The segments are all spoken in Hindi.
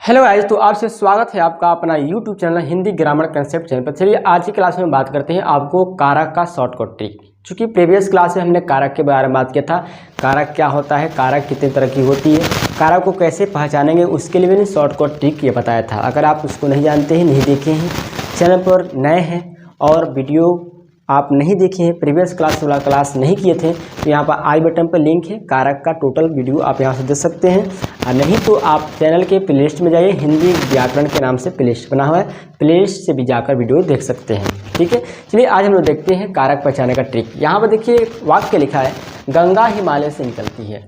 हेलो गाइस, तो आपसे स्वागत है आपका अपना YouTube channel Hindi grammar concept channel पर। चलिए आज की क्लास में बात करते हैं आपको कारक का शॉर्टकट ट्रिक। चूँकि प्रीवियस क्लास में हमने कारक के बारे में बात किया था, कारक क्या होता है, कारक कितने तरह की होती है, कारक को कैसे पहचानेंगे, उसके लिए मैंने शॉर्टकट ट्रिक ये बताया था। अगर आप उसको नहीं जानते हैं, नहीं देखे हैं, चैनल पर नए हैं और वीडियो आप नहीं देखे हैं, प्रीवियस क्लास वाला क्लास नहीं किए थे, तो यहाँ पर आई बटन पर लिंक है, कारक का टोटल वीडियो आप यहाँ से देख सकते हैं। और नहीं तो आप चैनल के प्लेलिस्ट में जाइए, हिंदी व्याकरण के नाम से प्लेलिस्ट बना हुआ है, प्लेलिस्ट से भी जाकर वीडियो देख सकते हैं। ठीक है, चलिए आज हम लोग देखते हैं कारक पहचाने का ट्रिक। यहाँ पर देखिए वाक्य लिखा है, गंगा हिमालय से निकलती है।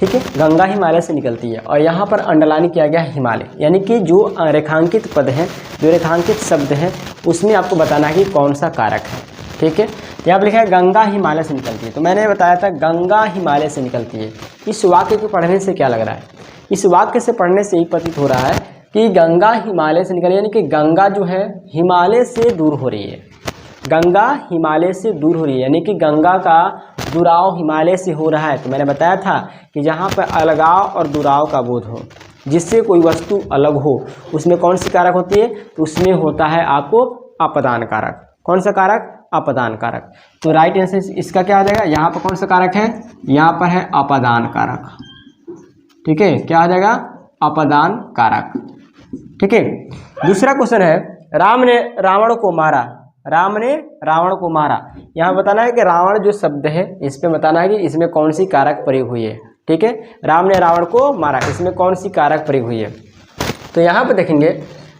ठीक है, गंगा हिमालय से निकलती है और यहाँ पर अंडरलाइन किया गया है हिमालय, यानी कि जो रेखांकित पद है, जो रेखांकित शब्द है, उसमें आपको बताना है कि कौन सा कारक है। ठीक है, यहाँ पर लिखा है गंगा हिमालय से निकलती है, तो मैंने बताया था गंगा हिमालय से निकलती है। इस वाक्य को पढ़ने से क्या लग रहा है, इस वाक्य से पढ़ने से ही प्रतीत हो रहा है कि गंगा हिमालय से निकल, यानी कि गंगा जो है हिमालय से दूर हो रही है। गंगा हिमालय से दूर हो रही है, यानी कि गंगा का दुराव हिमालय से हो रहा है। तो मैंने बताया था कि जहाँ पर अलगाव और दुराव का बोध हो, जिससे कोई वस्तु अलग हो, उसमें कौन सी कारक होती है, तो उसमें होता है आपको अपदान कारक। कौन सा कारक, अपदान कारक। तो राइट आंसर इसका क्या आ जाएगा, यहाँ पर कौन सा कारक है, यहाँ पर है अपदान कारक। ठीक है, क्या आ जाएगा, अपदान कारक। ठीक है, दूसरा क्वेश्चन है, राम ने रावण को मारा। राम ने रावण को मारा, यहाँ बताना है कि रावण जो शब्द है, इस पे बताना है कि इसमें कौन सी कारक प्रयोग हुई है। ठीक है, राम ने रावण को मारा, इसमें कौन सी कारक प्रयोग हुई है। तो यहाँ पे देखेंगे,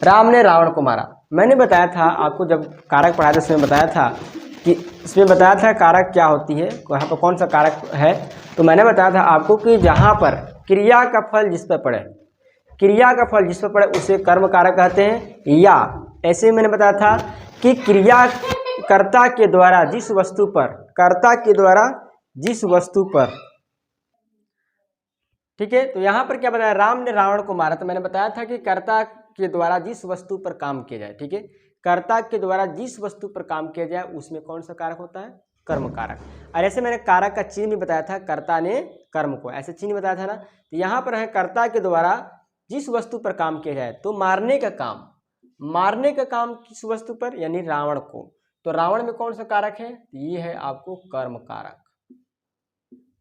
राम ने रावण को मारा। मैंने बताया था आपको, जब कारक पढ़ाया था इसमें बताया था कि इसमें बताया था कारक क्या होती है, वहाँ पर कौन सा कारक है। तो मैंने बताया था आपको कि जहाँ पर क्रिया का फल जिस पर पड़े, क्रिया का फल जिस पर पड़े उसे कर्म कारक कहते हैं। या ऐसे मैंने बताया था कि क्रिया कर्ता के द्वारा जिस वस्तु पर, कर्ता के द्वारा जिस वस्तु पर, ठीक है, तो यहाँ पर क्या बताया, राम ने रावण को मारा। तो मैंने बताया था कि कर्ता के द्वारा जिस वस्तु पर काम किया जाए, ठीक है, कर्ता के द्वारा जिस वस्तु पर काम किया जाए उसमें कौन सा कारक होता है, कर्म कारक। और ऐसे मैंने कारक का चिन्ह भी बताया था, कर्ता ने कर्म को, ऐसे चिन्ह बताया था ना। तो यहाँ पर है कर्ता के द्वारा जिस वस्तु पर काम किया जाए, तो मारने का काम, मारने का काम किस वस्तु पर, यानी रावण को। तो रावण में कौन सा कारक है, ये है आपको कर्म कारक।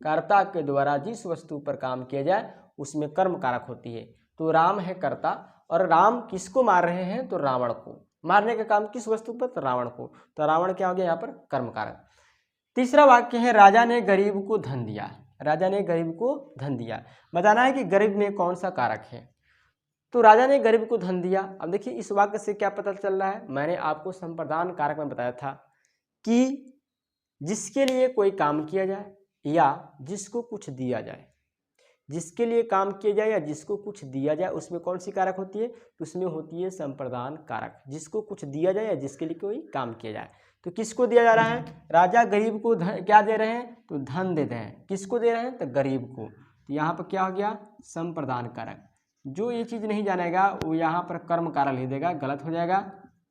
कर्ता के द्वारा जिस वस्तु पर काम किया जाए उसमें कर्म कारक होती है। तो राम है कर्ता और राम किसको मार रहे हैं, तो रावण को। मारने का काम किस वस्तु पर, तो रावण को। तो रावण क्या हो गया यहाँ पर, कर्म कारक। तीसरा वाक्य है, राजा ने गरीब को धन दिया। राजा ने गरीब को धन दिया, बताना है कि गरीब में कौन सा कारक है। तो राजा ने गरीब को धन दिया। अब देखिए इस वाक्य से क्या पता चल रहा है, मैंने आपको संप्रदान कारक में बताया था कि जिसके लिए कोई काम किया जाए या जिसको कुछ दिया जाए, जिसके लिए काम किया जाए या जिसको कुछ दिया जाए, उसमें कौन सी कारक होती है, तो उसमें होती है संप्रदान कारक। जिसको कुछ दिया जाए या जिसके लिए कोई काम किया जाए। तो किसको दिया जा रहा है, राजा गरीब को क्या दे रहे हैं, तो धन दे रहे हैं। किसको दे रहे हैं, तो गरीब को। तो यहाँ पर क्या हो गया, संप्रदान कारक। जो ये चीज़ नहीं जानेगा वो यहाँ पर कर्म कारक लिख देगा, गलत हो जाएगा,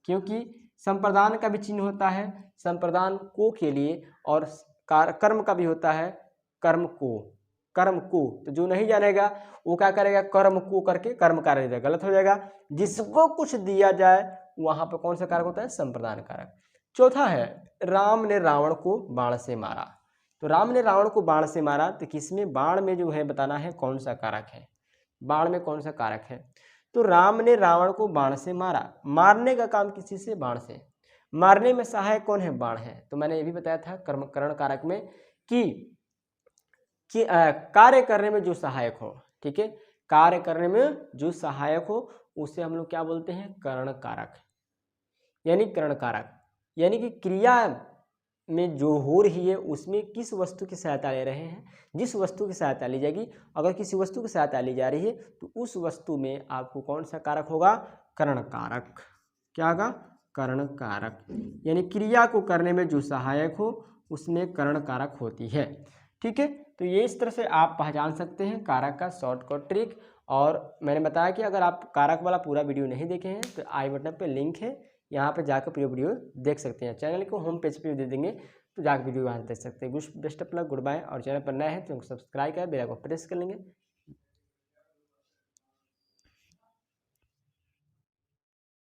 क्योंकि संप्रदान का भी चिन्ह होता है संप्रदान को के लिए, और कर्म का भी होता है कर्म को, कर्म को। तो जो नहीं जानेगा वो क्या करेगा, कर्म को करके कर्म कारक देगा, गलत हो जाएगा। जिसको कुछ दिया जाए वहां पर कौन सा कारक होता है, संप्रदान कारक। चौथा है, राम ने रावण को बाण से मारा। तो राम ने रावण को बाण से मारा, तो किसमें, बाण में जो है बताना है कौन सा कारक है, बाण में कौन सा कारक है। तो राम ने रावण को बाण से मारा, मारने का काम किसी से, बाण से। मारने में सहायक कौन है, बाण है। तो मैंने ये भी बताया था कर्मकरण कारक में कि कार्य करने में जो सहायक हो, ठीक है, कार्य करने में जो सहायक हो उसे हम लोग क्या बोलते हैं, करण कारक, यानी करण कारक। यानी कि क्रिया में जो हो रही है उसमें किस वस्तु की सहायता ले रहे हैं, जिस वस्तु की सहायता ली जाएगी, अगर किसी वस्तु की सहायता ली जा रही है तो उस वस्तु में आपको कौन सा कारक होगा, करण कारक। क्या होगा, करण कारक। यानी क्रिया को करने में जो सहायक हो उसमें करण कारक होती है। ठीक है, तो ये इस तरह से आप पहचान सकते हैं कारक का शॉर्टकट ट्रिक। और मैंने बताया कि अगर आप कारक वाला पूरा वीडियो नहीं देखे हैं तो आई बटन पे लिंक है, यहाँ पे जाकर पूरा वीडियो देख सकते हैं। चैनल को होम पेज पे दे देंगे तो जाकर वीडियो वहाँ देख सकते हैं। Best of luck, good bye. और चैनल पर नए हैं तो सब्सक्राइब कर बेल आइकन प्रेस कर लेंगे।